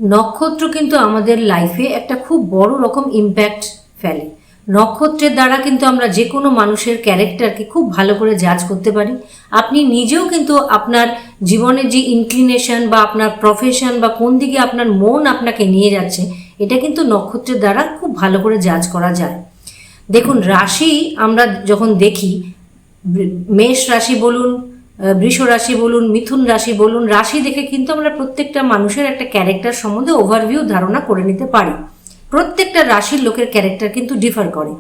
নক্ষত্র কিন্তু আমাদের লাইফে একটা খুব বড় রকম ইম্প্যাক্ট ফেলে। নক্ষত্রের দ্বারা কিন্তু আমরা যে কোনো মানুষের ক্যারেক্টারকে খুব ভালো করে জাজ করতে পারি। আপনি নিজেও কিন্তু আপনার জীবনের যে ইনক্লিনেশন বা আপনার প্রফেশন বা কোন দিকে আপনার মন আপনাকে নিয়ে যাচ্ছে, এটা কিন্তু নক্ষত্রের দ্বারা খুব ভালো করে জাজ করা যায়। দেখুন, রাশি আমরা যখন দেখি, মেষ রাশি বলুন, বৃষ রাশি বলুন, মিথুন রাশি বলুন, রাশি দেখে কিন্তু আমরা প্রত্যেকটা মানুষের একটা ক্যারেক্টার সম্বন্ধে ওভারভিউ ধারণা করে নিতে পারি। প্রত্যেকটা রাশির লোকের ক্যারেক্টার কিন্তু ডিফার করে।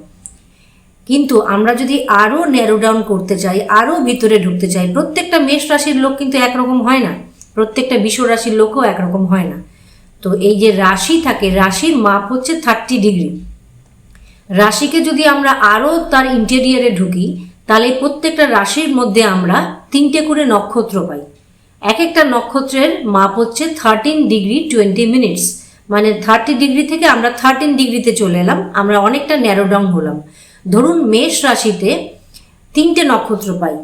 কিন্তু আমরা যদি আরও ন্যারো ডাউন করতে চাই, আরও ভিতরে ঢুকতে চাই, প্রত্যেকটা মেষ রাশির লোক কিন্তু একরকম হয় না, প্রত্যেকটা বৃষ রাশির লোকও একরকম হয় না। তো এই যে রাশি থাকে, রাশির মাপ হচ্ছে 30 ডিগ্রি। রাশিকে যদি আমরা আরও তার ইন্টেরিয়ারে ঢুকি, তাহলে প্রত্যেকটা রাশির মধ্যে আমরা 3টে করে নক্ষত্র পাই। এক একটা নক্ষত্রের মাপ হচ্ছে 13 ডিগ্রি 20 মিনিটস, মানে 30 ডিগ্রি থেকে আমরা 13 ডিগ্রিতে চলে এলাম, আমরা অনেকটা ন্যারো ডাউন হলাম। ধরুন মেষ রাশিতে 3টে নক্ষত্র পাই,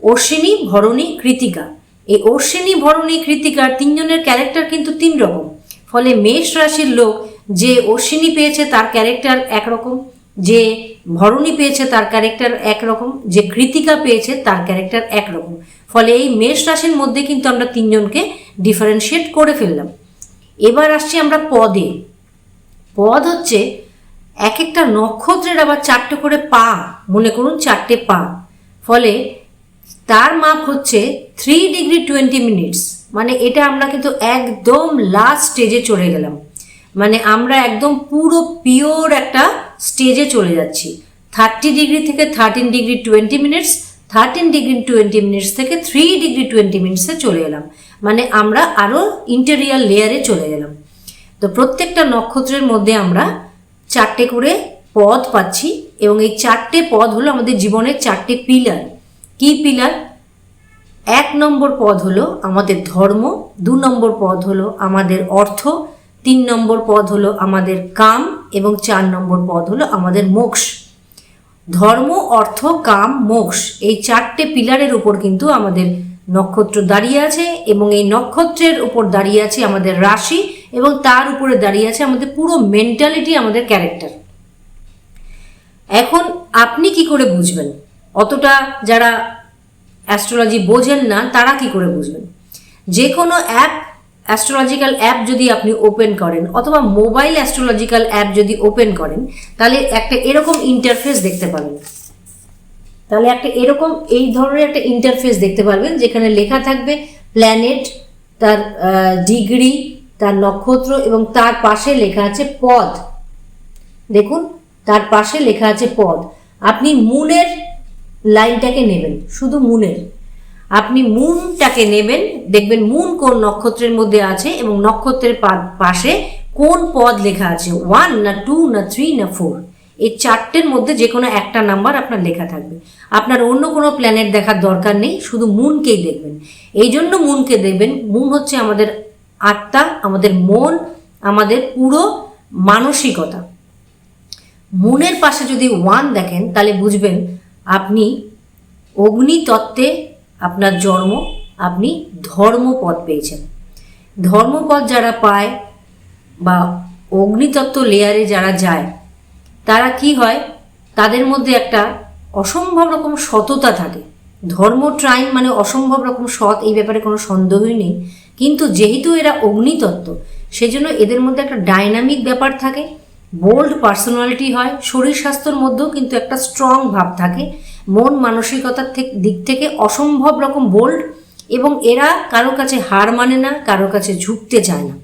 অশ্বিনী, ভরণী, কৃতিকা। এই অশ্বিনী, ভরণী, কৃতিকার 3 জনের ক্যারেক্টার কিন্তু 3 রকম। ফলে মেষ রাশির লোক যে অশ্বিনী পেয়েছে তার ক্যারেক্টার একরকম, যে ভরণী পেয়েছে তার ক্যারেক্টার একরকম, যে কৃতিকা পেয়েছে তার ক্যারেক্টার একরকম। ফলে এই মেষ রাশির মধ্যে কিন্তু আমরা 3 জনকে ডিফারেন্সিয়েট করে ফেললাম। এবার আসছি আমরা পদে। পদ হচ্ছে এক একটা নক্ষত্রের আবার 4টে করে পা, মনে করুন 4টে পা। ফলে তার মাপ হচ্ছে 3 ডিগ্রি 20 মিনিটস, মানে এটা আমরা কিন্তু একদম লাস্ট স্টেজে চলে গেলাম, মানে আমরা একদম পুরো পিওর একটা স্টেজে চলে যাচ্ছি। 30 ডিগ্রি থেকে 13 ডিগ্রি 20 মিনিটস, 13 ডিগ্রি 20 মিনিটস থেকে 3 ডিগ্রি 20 মিনিটসে চলে এলাম, মানে আমরা আরও ইন্টেরিয়ার লেয়ারে চলে গেলাম। তো প্রত্যেকটা নক্ষত্রের মধ্যে আমরা 4টে করে পদ পাচ্ছি, এবং এই 4টে পদ হলো আমাদের জীবনের 4টে পিলার। কি পিলার? 1 নম্বর পদ হলো আমাদের ধর্ম, 2 নম্বর পদ হলো আমাদের অর্থ, 3 নম্বর পদ হলো আমাদের কাম, এবং 4 নম্বর পদ হলো আমাদের মোক্ষ। ধর্ম, অর্থ, কাম, মোক্ষ, এই 4টে পিলারের উপর কিন্তু আমাদের নক্ষত্র দাঁড়িয়ে আছে, এবং এই নক্ষত্রের উপর দাঁড়িয়ে আছে আমাদের রাশি, এবং তার উপরে দাঁড়িয়ে আছে আমাদের পুরো মেন্টালিটি, আমাদের ক্যারেক্টার। এখন আপনি কি করে বুঝবেন? অতটা যারা অ্যাস্ট্রোলজি বোঝেন না তারা কি করে বুঝবেন? যে কোনো অ্যাস্ট্রোলজিক্যাল অ্যাপ যদি আপনি ওপেন করেন, অথবা মোবাইল অ্যাস্ট্রোলজিক্যাল অ্যাপ যদি ওপেন করেন, তাহলে একটা এরকম ইন্টারফেস দেখতে পাবেন। তাহলে একটা এরকম এই ধরনের একটা ইন্টারফেস দেখতে পারবেন, যেখানে লেখা থাকবে প্ল্যানেট, তার ডিগ্রি, তার নক্ষত্র, এবং তার পাশে লেখা আছে পদ। দেখুন, তার পাশে লেখা আছে পদ। আপনি মুনের লাইনটাকে নেবেন, শুধু মুনের, আপনি মুনটাকে নেবেন, দেখবেন মুন কোন নক্ষত্রের মধ্যে আছে, এবং নক্ষত্রের পাশে কোন পদ লেখা আছে, 1 না 2 না 3 না 4। এই 4টের মধ্যে যে কোনো একটা নাম্বার আপনার লেখা থাকবে। আপনার অন্য কোনো প্ল্যানেট দেখার দরকার নেই, শুধু মুনকেই দেখবেন। এই জন্য মুনকে দেখবেন, মুন হচ্ছে আমাদের আত্মা, আমাদের মন, আমাদের পুরো মানসিকতা। মুনের পাশে যদি 1 দেখেন, তাহলে বুঝবেন আপনি অগ্নিতত্ত্বে আপনার জন্ম, আপনি ধর্মপদ পেয়েছেন। ধর্মপদ যারা পায় বা অগ্নিতত্ত্ব লেয়ারে যারা যায়, তারা কি হয়, তাদের মধ্যে একটা অসম্ভব রকম সততা থাকে। ধর্ম ট্রাইন মানে অসম্ভব রকম সৎ, এই ব্যাপারে কোনো সন্দেহই নেই। কিন্তু যেহেতু এরা অগ্নিতত্ত্ব, সেজন্য এদের মধ্যে একটা ডাইনামিক ব্যাপার থাকে, বোল্ড পার্সোনালিটি হয়, শরীর স্বাস্থ্যের মধ্যেও কিন্তু একটা স্ট্রং ভাব থাকে, মন মানসিকতার দিক থেকে অসম্ভব রকম বোল্ড, এবং এরা কারো কাছে হার মানে না, কারো কাছে ঝুঁকতে চায় না।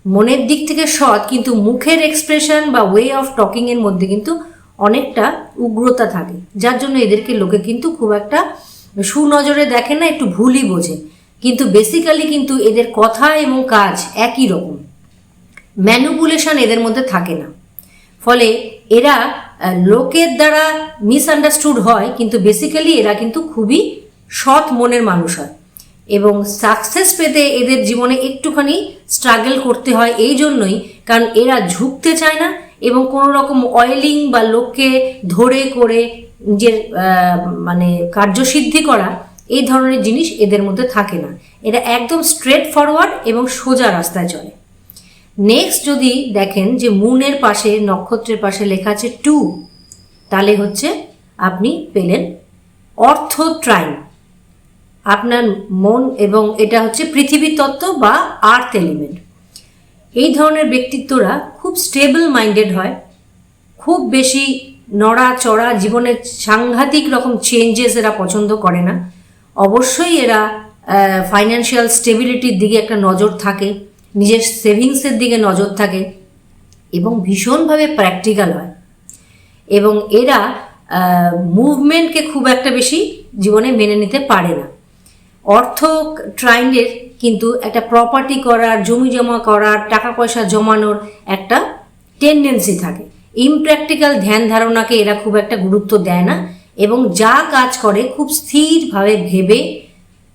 মনের দিক থেকে সৎ, কিন্তু মুখের এক্সপ্রেশন বা ওয়ে অফ টকিংয়ের মধ্যে কিন্তু অনেকটা উগ্রতা থাকে, যার জন্য এদেরকে লোকে কিন্তু খুব একটা সুনজরে দেখে না, একটু ভুলই বোঝে। কিন্তু বেসিক্যালি কিন্তু এদের কথা এবং কাজ একই রকম, ম্যানিপুলেশন এদের মধ্যে থাকে না। ফলে এরা লোকের দ্বারা মিসআন্ডারস্টুড হয়, কিন্তু বেসিক্যালি এরা কিন্তু খুবই সৎ মনের মানুষ হয়। এবং সাকসেস পেতে এদের জীবনে একটুখানি স্ট্রাগল করতে হয়, এই জন্যই, কারণ এরা ঝুঁকতে চায় না, এবং কোনো রকম অয়েলিং বা লোককে ধরে করে নিজের মানে কার্যসিদ্ধি করা, এই ধরনের জিনিস এদের মধ্যে থাকে না। এরা একদম স্ট্রেট ফরওয়ার্ড এবং সোজা রাস্তায় চলে। নেক্সট যদি দেখেন যে মুনের পাশে, নক্ষত্রের পাশে লেখা আছে 2, তাহলে হচ্ছে আপনি পেলেন অর্থ ট্রাইন। আপনার মন, এবং এটা হচ্ছে পৃথিবী তত্ত্ব বা আর্থ এলিমেন্ট। এই ধরনের ব্যক্তিত্বরা খুব স্টেবল মাইন্ডেড হয়, খুব বেশি নড়াচড়া, জীবনের সাংঘাতিক রকম চেঞ্জেস এরা পছন্দ করে না। অবশ্যই এরা ফাইন্যান্সিয়াল স্টেবিলিটির দিকে একটা নজর থাকে, নিজের সেভিংসের দিকে নজর থাকে, এবং ভীষণভাবে প্র্যাকটিক্যাল হয়। এবং এরা মুভমেন্টকে খুব একটা বেশি জীবনে মেনে নিতে পারে না। অর্থ ট্রাইনের কিন্তু একটা প্রপার্টি করার, জমি জমা করার, টাকা পয়সা জমানোর একটা টেন্ডেন্সি থাকে। ইমপ্র্যাকটিক্যাল ধ্যান ধারণাকে এরা খুব একটা গুরুত্ব দেয় না, এবং যা কাজ করে খুব স্থিরভাবে ভেবে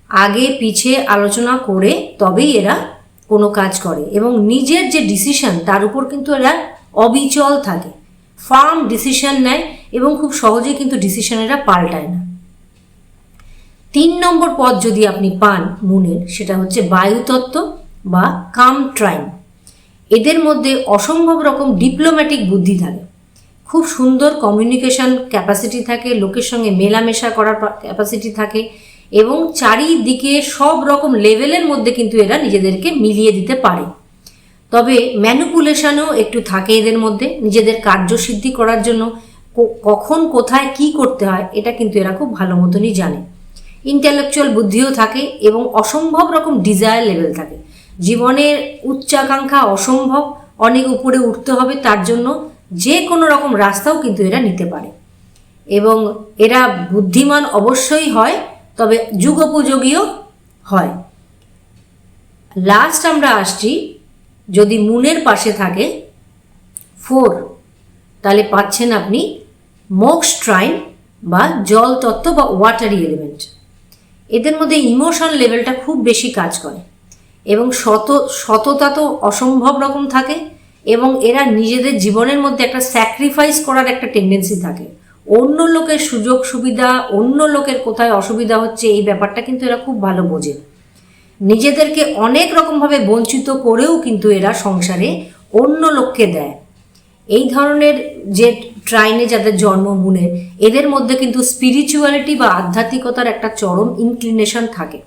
আগে পিছে আলোচনা করে তবেই এরা কোনো কাজ করে, এবং নিজের যে ডিসিশন তার উপর কিন্তু এরা অবিচল থাকে, ফার্ম ডিসিশন নেয়, এবং খুব সহজে কিন্তু ডিসিশন এরা পাল্টায় না। 3 নম্বর পদ যদি আপনি পান মুনের, সেটা হচ্ছে বায়ুতত্ত্ব বা কাম ট্রাইন। এদের মধ্যে অসম্ভব রকম ডিপ্লোম্যাটিক বুদ্ধি থাকে, খুব সুন্দর কমিউনিকেশন ক্যাপাসিটি থাকে, লোকের সঙ্গে মেলামেশা করার ক্যাপাসিটি থাকে, এবং চারিদিকে সব রকম লেভেলের মধ্যে কিন্তু এরা নিজেদেরকে মিলিয়ে দিতে পারে। তবে ম্যানিপুলেশনও একটু থাকে এদের মধ্যে, নিজেদের কার্যসিদ্ধি করার জন্য কখন কোথায় কি করতে হয় এটা কিন্তু এরা খুব ভালো মতনই জানে। ইন্টেলেকচুয়াল বুদ্ধিও থাকে, এবং অসম্ভব রকম ডিজায়ার লেভেল থাকে। জীবনের উচ্চাকাঙ্ক্ষা অসম্ভব, অনেক উপরে উঠতে হবে, তার জন্য যে কোনো রকম রাস্তাও কিন্তু এরা নিতে পারে। এবং এরা বুদ্ধিমান অবশ্যই হয়, তবে যুগোপযোগীও হয়। লাস্ট আমরা আসছি, যদি মুনের পাশে থাকে 4, তাহলে পাচ্ছেন আপনি মোক্ষ ট্রাইন বা জল তত্ত্ব বা ওয়াটারি এলিমেন্ট। এদের মধ্যে ইমোশন লেভেলটা খুব বেশি কাজ করে, এবং সততা তো অসম্ভব রকম থাকে, এবং এরা নিজেদের জীবনের মধ্যে একটা স্যাক্রিফাইস করার একটা টেন্ডেন্সি থাকে। অন্য লোকের সুযোগ সুবিধা, অন্য লোকের কোথায় অসুবিধা হচ্ছে এই ব্যাপারটা কিন্তু এরা খুব ভালো বোঝে। নিজেদেরকে অনেক রকমভাবে বঞ্চিত করেও কিন্তু এরা সংসারে অন্য লোককে দেয়। এই ধরনের যে ট্রাইনে যাদের জন্ম মুনের, এদের মধ্যে কিন্তু স্পিরিচুয়ালিটি বা আধ্যাত্মিকতার একটা চরম ইনক্লিনেশন থাকে,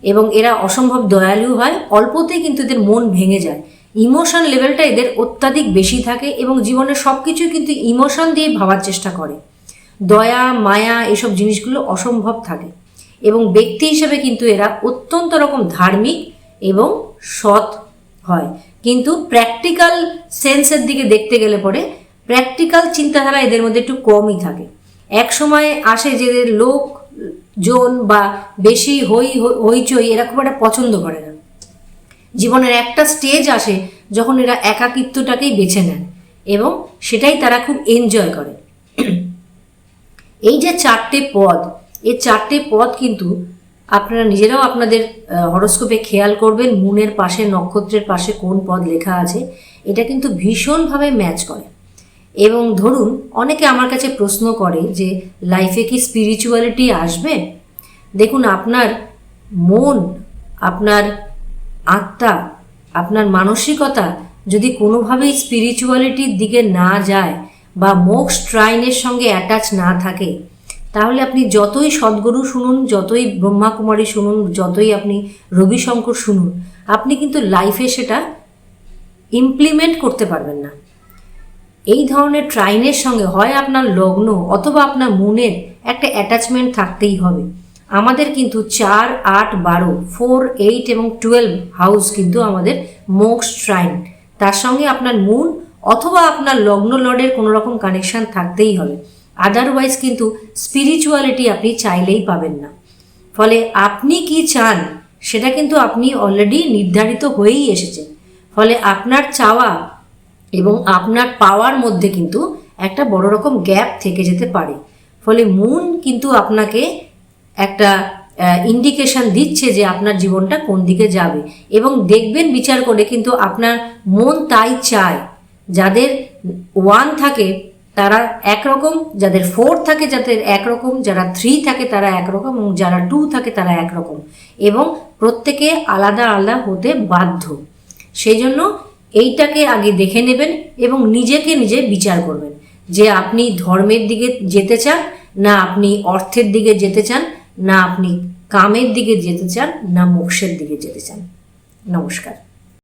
এবং এরা অসম্ভব দয়ালু হয়। অল্পতেই কিন্তু এদের মন ভেঙে যায়, ইমোশন লেভেলটা এদের অত্যাধিক বেশি থাকে, এবং জীবনের সব কিছুই কিন্তু ইমোশন দিয়ে ভাবার চেষ্টা করে। দয়া মায়া এসব জিনিসগুলো অসম্ভব থাকে, এবং ব্যক্তি হিসেবে কিন্তু এরা অত্যন্ত রকম ধার্মিক এবং সৎ হয়। কিন্তু প্র্যাকটিক্যাল সেন্সের দিকে দেখতে গেলে পরে প্র্যাকটিক্যাল চিন্তাধারা এদের মধ্যে একটু কমই থাকে। এক সময় আসে যে লোকজন বা বেশি হইচই এরা খুব একটা পছন্দ করে না। জীবনের একটা স্টেজ আসে যখন এরা একাকিত্বটাকেই বেছে নেন, এবং সেটাই তারা খুব এনজয় করে। এই যে 4টে পদ, এই 4টে পদ কিন্তু আপনারা নিজেরাও আপনাদের হরোস্কোপে খেয়াল করবেন, মুনের পাশে, নক্ষত্রের পাশে কোন পদ লেখা আছে, এটা কিন্তু ভীষণভাবে ম্যাচ করে। এবং ধরুন অনেকে আমার কাছে প্রশ্ন করে যে লাইফে কি স্পিরিচুয়ালিটি আসবে? দেখুন, আপনার মন, আপনার আত্মা, আপনার মানসিকতা যদি কোনোভাবেই স্পিরিচুয়ালিটির দিকে না যায় বা মোক্ষ ট্রাইনের সঙ্গে অ্যাটাচ না থাকে, তাহলে আপনি যতই সদ্গুরু শুনুন, যতই ব্রহ্মাকুমারী শুনুন, যতই আপনি রবিশঙ্কর শুনুন, আপনি কিন্তু লাইফে সেটা ইমপ্লিমেন্ট করতে পারবেন না। এই ধরনের ট্রাইনের সঙ্গে হয় আপনার লগ্ন অথবা আপনার মনের একটা অ্যাটাচমেন্ট থাকতেই হবে। আমাদের কিন্তু 4, 8, 12, 4, 8 এবং 12 হাউস কিন্তু আমাদের মোক্ষ ট্রাইন। তার সঙ্গে আপনার মুন অথবা আপনার লগ্ন লর্ডের কোনো রকম কানেকশান থাকতেই হবে, আদারওয়াইজ কিন্তু স্পিরিচুয়ালিটি আপনি চাইলেই পাবেন না। ফলে আপনি কি চান সেটা কিন্তু আপনি অলরেডি নির্ধারিত হয়েই এসেছেন। ফলে আপনার চাওয়া এবং আপনার পাওয়ার মধ্যে কিন্তু একটা বড় রকম গ্যাপ থেকে যেতে পারে। ফলে মুন কিন্তু আপনাকে একটা ইন্ডিকেশন দিচ্ছে যে আপনার জীবনটা কোন দিকে যাবে, এবং দেখবেন বিচার করে কিন্তু আপনার মন তাই চায়। যাদের 1 থাকে তারা একরকম, যাদের 4 থাকে যাদের একরকম, যারা 3 থাকে তারা একরকম, এবং যারা 2 থাকে তারা একরকম, এবং প্রত্যেকে আলাদা আলাদা হতে বাধ্য। সেই জন্য এইটাকে আগে দেখে নেবেন এবং নিজেকে নিজে বিচার করবেন যে আপনি ধর্মের দিকে যেতে চান, না আপনি অর্থের দিকে যেতে চান, না আপনি কামের দিকে যেতে চান, না মোক্ষের দিকে যেতে চান। নমস্কার।